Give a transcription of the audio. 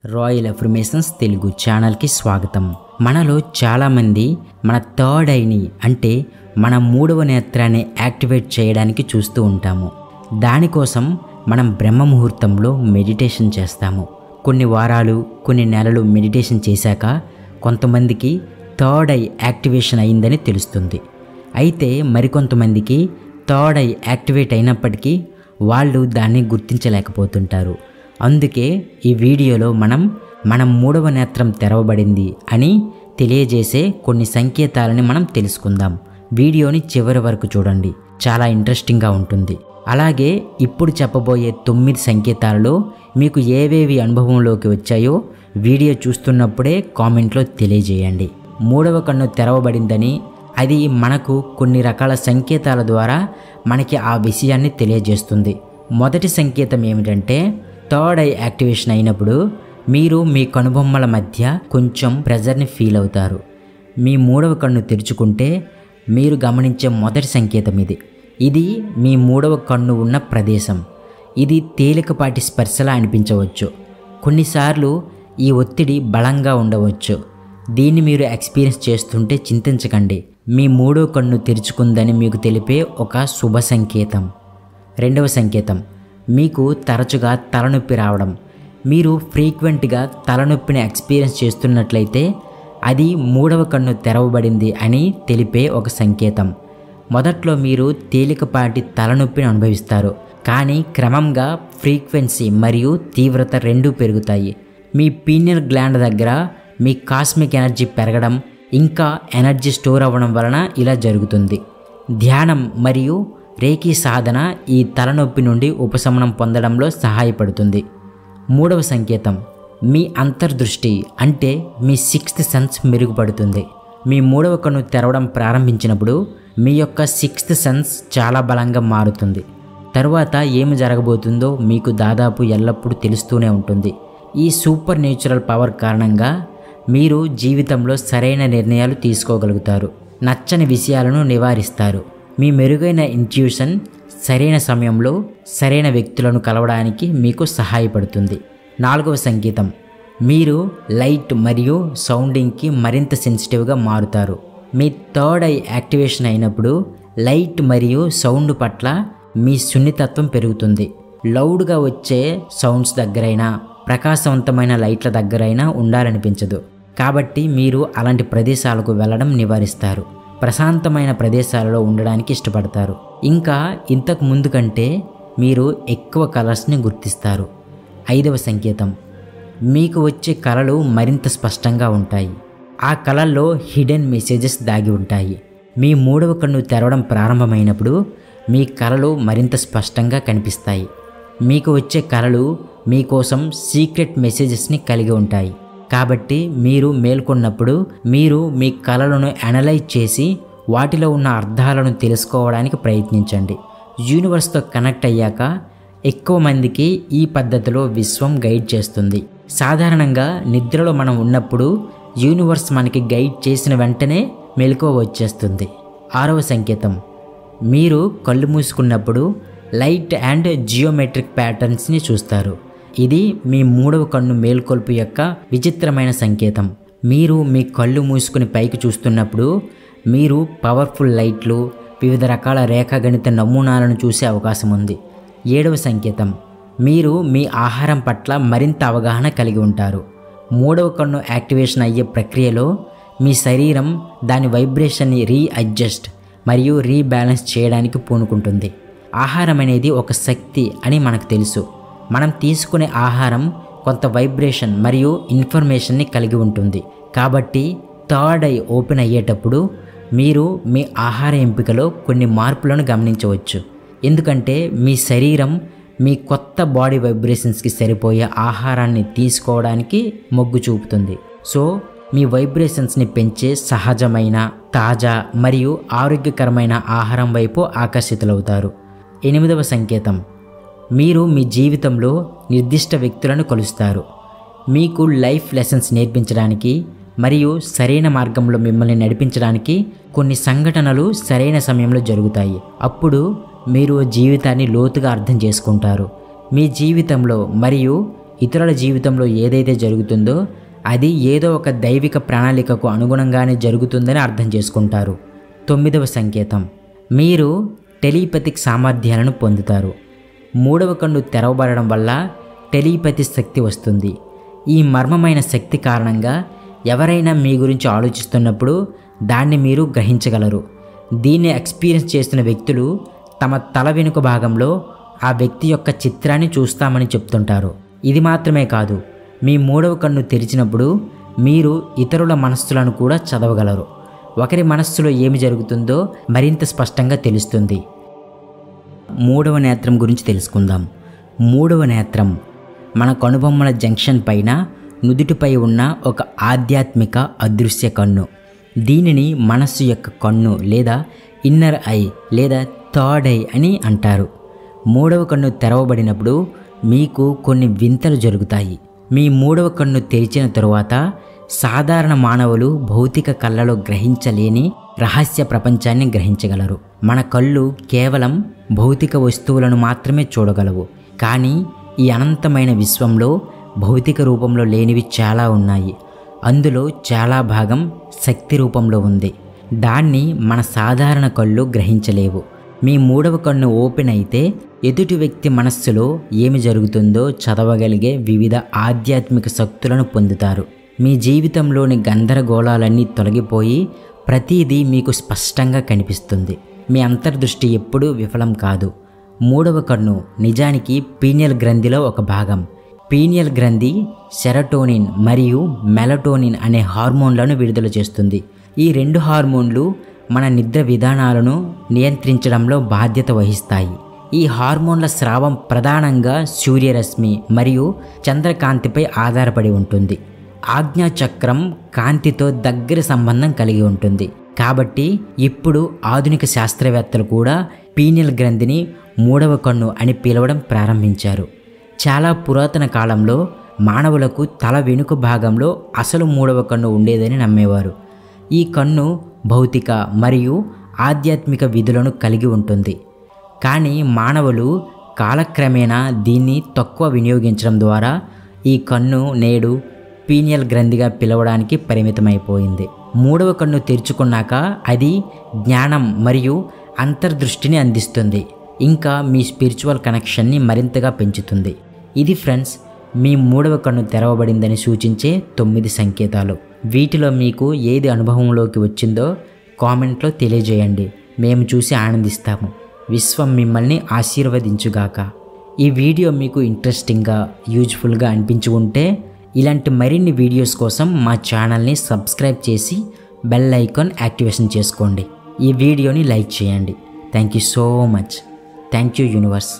Royal affirmations Telugu ఛానల్కి స్వాగతం. మనలో చాలామంది మన థర్డ్ ఐని అంటే మన మూడవ నేత్రాన్ని యాక్టివేట్ చేయడానికి చూస్తూ ఉంటాము. దానికోసం మనం బ్రహ్మ ముహూర్తంలో మెడిటేషన్ చేస్తాము. కొన్ని వారాలు కొన్ని నెలలు మెడిటేషన్ చేశాక కొంతమందికి థర్డ్ ఐ యాక్టివేషన్ అయిందని తెలుస్తుంది. అయితే మరికొంతమందికి థర్డ్ ఐ యాక్టివేట్ అయినప్పటికీ వాళ్ళు దాన్ని గుర్తించలేకపోతుంటారు. అందుకే ఈ వీడియోలో మన మూడవ నేత్రం తెరవబడింది అని తెలియజేసే కొన్ని సంకేతాలని మనం తెలుసుకుందాం. వీడియోని చివరి వరకు చూడండి, చాలా ఇంట్రెస్టింగ్గా ఉంటుంది. అలాగే ఇప్పుడు చెప్పబోయే 9 సంకేతాలలో మీకు ఏవేవి అనుభవంలోకి వచ్చాయో వీడియో చూస్తున్నప్పుడే కామెంట్లో తెలియజేయండి. మూడవ కన్ను తెరవబడిందని, అది మనకు కొన్ని రకాల సంకేతాల ద్వారా మనకి ఆ విషయాన్ని తెలియజేస్తుంది. మొదటి సంకేతం ఏమిటంటే, థర్డ్ ఐ యాక్టివేషన్ అయినప్పుడు మీరు మీ కనుబొమ్మల మధ్య కొంచెం ప్రెజర్ని ఫీల్ అవుతారు. మీ మూడవ కన్ను తెరుచుకుంటే మీరు గమనించే మొదటి సంకేతం ఇది మీ మూడవ కన్ను ఉన్న ప్రదేశం. ఇది తేలికపాటి స్పర్శలా అనిపించవచ్చు. కొన్నిసార్లు ఈ ఒత్తిడి బలంగా ఉండవచ్చు. దీన్ని మీరు ఎక్స్పీరియన్స్ చేస్తుంటే చింతించకండి, మీ మూడవ కన్ను తెరుచుకుందని మీకు తెలిపే ఒక శుభ సంకేతం. రెండవ సంకేతం, మీకు తరచుగా తలనొప్పి రావడం. మీరు ఫ్రీక్వెంట్గా తలనొప్పిని ఎక్స్పీరియన్స్ చేస్తున్నట్లయితే అది మూడవ కన్ను తెరవబడింది అని తెలిపే ఒక సంకేతం. మొదట్లో మీరు తేలికపాటి తలనొప్పిని అనుభవిస్తారు, కానీ క్రమంగా ఫ్రీక్వెన్సీ మరియు తీవ్రత రెండూ పెరుగుతాయి. మీ పీనియల్ గ్లాండ్ దగ్గర మీ కాస్మిక్ ఎనర్జీ పెరగడం, ఇంకా ఎనర్జీ స్టోర్ అవ్వడం వలన ఇలా జరుగుతుంది. ధ్యానం మరియు రేకీ సాధన ఈ తలనొప్పి నుండి ఉపశమనం పొందడంలో సహాయపడుతుంది. మూడవ సంకేతం, మీ అంతర్దృష్టి అంటే మీ 6th సెన్స్ మెరుగుపడుతుంది. మీ మూడవ కన్ను తెరవడం ప్రారంభించినప్పుడు మీ యొక్క 6th సెన్స్ చాలా బలంగా మారుతుంది. తరువాత ఏమి జరగబోతుందో మీకు దాదాపు ఎల్లప్పుడూ తెలుస్తూనే ఉంటుంది. ఈ సూపర్ న్యాచురల్ పవర్ కారణంగా మీరు జీవితంలో సరైన నిర్ణయాలు తీసుకోగలుగుతారు, నచ్చని విషయాలను నివారిస్తారు. మీ మెరుగైన ఇంట్యూషన్ సరైన సమయంలో సరైన వ్యక్తులను కలవడానికి మీకు సహాయపడుతుంది. నాలుగవ సంకేతం, మీరు లైట్ మరియు సౌండింగ్కి మరింత సెన్సిటివ్గా మారుతారు. మీ థర్డ్ ఐ యాక్టివేషన్ అయినప్పుడు లైట్ మరియు సౌండ్ పట్ల మీ సున్నితత్వం పెరుగుతుంది. లౌడ్గా వచ్చే సౌండ్స్ దగ్గరైనా ప్రకాశవంతమైన లైట్ల దగ్గరైనా ఉండాలనిపించదు. కాబట్టి మీరు అలాంటి ప్రదేశాలకు వెళ్ళడం నివారిస్తారు. ప్రశాంతమైన ప్రదేశాలలో ఉండడానికి ఇష్టపడతారు. ఇంకా ఇంతకు ముందు కంటే మీరు ఎక్కువ కలర్స్ని గుర్తిస్తారు. ఐదవ సంకేతం, మీకు వచ్చే కలలు మరింత స్పష్టంగా ఉంటాయి. ఆ కలల్లో హిడెన్ మెసేజెస్ దాగి ఉంటాయి. మీ మూడవ కన్ను తెరవడం ప్రారంభమైనప్పుడు మీ కలలు మరింత స్పష్టంగా కనిపిస్తాయి. మీకు వచ్చే కలలు మీకోసం సీక్రెట్ మెసేజెస్ని కలిగి ఉంటాయి. కాబట్టి మీరు మేల్కొన్నప్పుడు మీరు మీ కలలను అనలైజ్ చేసి వాటిలో ఉన్న అర్థాలను తెలుసుకోవడానికి ప్రయత్నించండి. యూనివర్స్తో కనెక్ట్ అయ్యాక ఎక్కువ మందికి ఈ పద్ధతిలో విశ్వం గైడ్ చేస్తుంది. సాధారణంగా నిద్రలో మనం ఉన్నప్పుడు యూనివర్స్ మనకి గైడ్ చేసిన వెంటనే మెలకువ వచ్చేస్తుంది. ఆరవ సంకేతం, మీరు కళ్ళు మూసుకున్నప్పుడు లైట్ అండ్ జియోమెట్రిక్ ప్యాటర్న్స్ని చూస్తారు. ఇది మీ మూడవ కన్ను మేల్కొల్పు యొక్క విచిత్రమైన సంకేతం. మీరు మీ కళ్ళు మూసుకుని పైకి చూస్తున్నప్పుడు మీరు పవర్ఫుల్ లైట్లు, వివిధ రకాల రేఖాగణిత నమూనాలను చూసే అవకాశం ఉంది. ఏడవ సంకేతం, మీరు మీ ఆహారం పట్ల మరింత అవగాహన కలిగి ఉంటారు. మూడవ కన్ను యాక్టివేషన్ అయ్యే ప్రక్రియలో మీ శరీరం దాని వైబ్రేషన్ని రీఅడ్జస్ట్ మరియు రీబ్యాలెన్స్ చేయడానికి పూనుకుంటుంది. ఆహారం అనేది ఒక శక్తి అని మనకు తెలుసు. మనం తీసుకునే ఆహారం కొంత వైబ్రేషన్ మరియు ఇన్ఫర్మేషన్ని కలిగి ఉంటుంది. కాబట్టి థర్డ్ ఐ ఓపెన్ అయ్యేటప్పుడు మీరు మీ ఆహార ఎంపికలో కొన్ని మార్పులను గమనించవచ్చు. ఎందుకంటే మీ శరీరం మీ కొత్త బాడీ వైబ్రేషన్స్కి సరిపోయే ఆహారాన్ని తీసుకోవడానికి మొగ్గు చూపుతుంది. సో మీ వైబ్రేషన్స్ని పెంచే సహజమైన, తాజా మరియు ఆరోగ్యకరమైన ఆహారం వైపు ఆకర్షితులవుతారు. ఎనిమిదవ సంకేతం, మీరు మీ జీవితంలో నిర్దిష్ట వ్యక్తులను కలుస్తారు. మీకు లైఫ్ లెసన్స్ నేర్పించడానికి మరియు సరైన మార్గంలో మిమ్మల్ని నడిపించడానికి కొన్ని సంఘటనలు సరైన సమయంలో జరుగుతాయి. అప్పుడు మీరు జీవితాన్ని లోతుగా అర్థం చేసుకుంటారు. మీ జీవితంలో మరియు ఇతరుల జీవితంలో ఏదైతే జరుగుతుందో అది ఏదో ఒక దైవిక ప్రణాళికకు అనుగుణంగానే జరుగుతుందని అర్థం చేసుకుంటారు. 9వ సంకేతం, మీరు టెలిపతిక్ సామర్థ్యాలను పొందుతారు. 3వ కన్ను తెరవబడడం వల్ల టెలిపతి శక్తి వస్తుంది. ఈ మర్మమైన శక్తి కారణంగా ఎవరైనా మీ గురించి ఆలోచిస్తున్నప్పుడు దాన్ని మీరు గ్రహించగలరు. దీన్ని ఎక్స్పీరియన్స్ చేస్తున్న వ్యక్తులు తమ తల వెనుక భాగంలో ఆ వ్యక్తి యొక్క చిత్రాన్ని చూస్తామని చెప్తుంటారు. ఇది మాత్రమే కాదు, మీ 3వ కన్ను తెరిచినప్పుడు మీరు ఇతరుల మనస్సులను కూడా చదవగలరు. ఒకరి మనస్సులో ఏమి జరుగుతుందో మరింత స్పష్టంగా తెలుస్తుంది. 3వ నేత్రం గురించి తెలుసుకుందాం. 3వ నేత్రం మన కనుబొమ్మల జంక్షన్ పైన నుదుటిపై ఉన్న ఒక ఆధ్యాత్మిక అదృశ్య కన్ను. దీనిని మనస్సు యొక్క కన్ను లేదా ఇన్నర్ ఐ లేదా థర్డ్ ఐ అని అంటారు. 3వ కన్ను తెరవబడినప్పుడు మీకు కొన్ని వింతలు జరుగుతాయి. మీ 3వ కన్ను తెరిచిన తరువాత సాధారణ మానవులు భౌతిక కళ్ళలో గ్రహించలేని రహస్య ప్రపంచాన్ని గ్రహించగలరు. మన కళ్ళు కేవలం భౌతిక వస్తువులను మాత్రమే చూడగలవు. కానీ ఈ అనంతమైన విశ్వంలో భౌతిక రూపంలో లేనివి చాలా ఉన్నాయి. అందులో చాలా భాగం శక్తి రూపంలో ఉంది. దాన్ని మన సాధారణ కళ్ళు గ్రహించలేవు. మీ 3వ కన్ను ఓపెన్ అయితే ఎదుటి వ్యక్తి మనస్సులో ఏమి జరుగుతుందో చదవగలిగే వివిధ ఆధ్యాత్మిక శక్తులను పొందుతారు. మీ జీవితంలోని గందరగోళాలన్నీ తొలగిపోయి ప్రతిదీ మీకు స్పష్టంగా కనిపిస్తుంది. మీ అంతర్దృష్టి ఎప్పుడూ విఫలం కాదు. 3వ కన్ను నిజానికి పీనియల్ గ్రంథిలో ఒక భాగం. పీనియల్ గ్రంథి సెరటోనిన్ మరియు మెలటోనిన్ అనే హార్మోన్లను విడుదల చేస్తుంది. ఈ 2 హార్మోన్లు మన నిద్ర విధానాలను నియంత్రించడంలో బాధ్యత వహిస్తాయి. ఈ హార్మోన్ల స్రావం ప్రధానంగా సూర్యరశ్మి మరియు చంద్రకాంతిపై ఆధారపడి ఉంటుంది. ఆజ్ఞాచక్రం కాంతితో దగ్గర సంబంధం కలిగి ఉంటుంది. కాబట్టి ఇప్పుడు ఆధునిక శాస్త్రవేత్తలు కూడా పీనియల్ గ్రంథిని 3వ కన్ను అని పిలవడం ప్రారంభించారు. చాలా పురాతన కాలంలో మానవులకు తల వెనుక భాగంలో అసలు 3వ కన్ను ఉండేదని నమ్మేవారు. ఈ కన్ను భౌతిక మరియు ఆధ్యాత్మిక విధులను కలిగి ఉంటుంది. కానీ మానవులు కాలక్రమేణా దీన్ని తక్కువ వినియోగించడం ద్వారా ఈ కన్ను నేడు పీనియల్ గ్రంథిగా పిలవడానికి పరిమితమైపోయింది. 3వ కన్ను తెరుచుకున్నాక అది జ్ఞానం మరియు అంతర్దృష్టిని అందిస్తుంది. ఇంకా మీ స్పిరిచువల్ కనెక్షన్ని మరింతగా పెంచుతుంది. ఇది ఫ్రెండ్స్, మీ 3వ కన్ను తెరవబడిందని సూచించే 9 సంకేతాలు. వీటిలో మీకు ఏది అనుభవంలోకి వచ్చిందో కామెంట్లో తెలియజేయండి. మేము చూసి ఆనందిస్తాము. విశ్వం మిమ్మల్ని ఆశీర్వదించుగాక. ఈ వీడియో మీకు ఇంట్రెస్టింగ్గా యూజ్ఫుల్గా అనిపించి ఉంటే ఇలాంటి మరిన్ని వీడియోస్ కోసం మా ఛానల్ని సబ్స్క్రైబ్ చేసి బెల్ ఐకాన్ యాక్టివేషన్ చేసుకోండి. ఈ వీడియోని లైక్ చేయండి. Thank you so much. Thank you universe.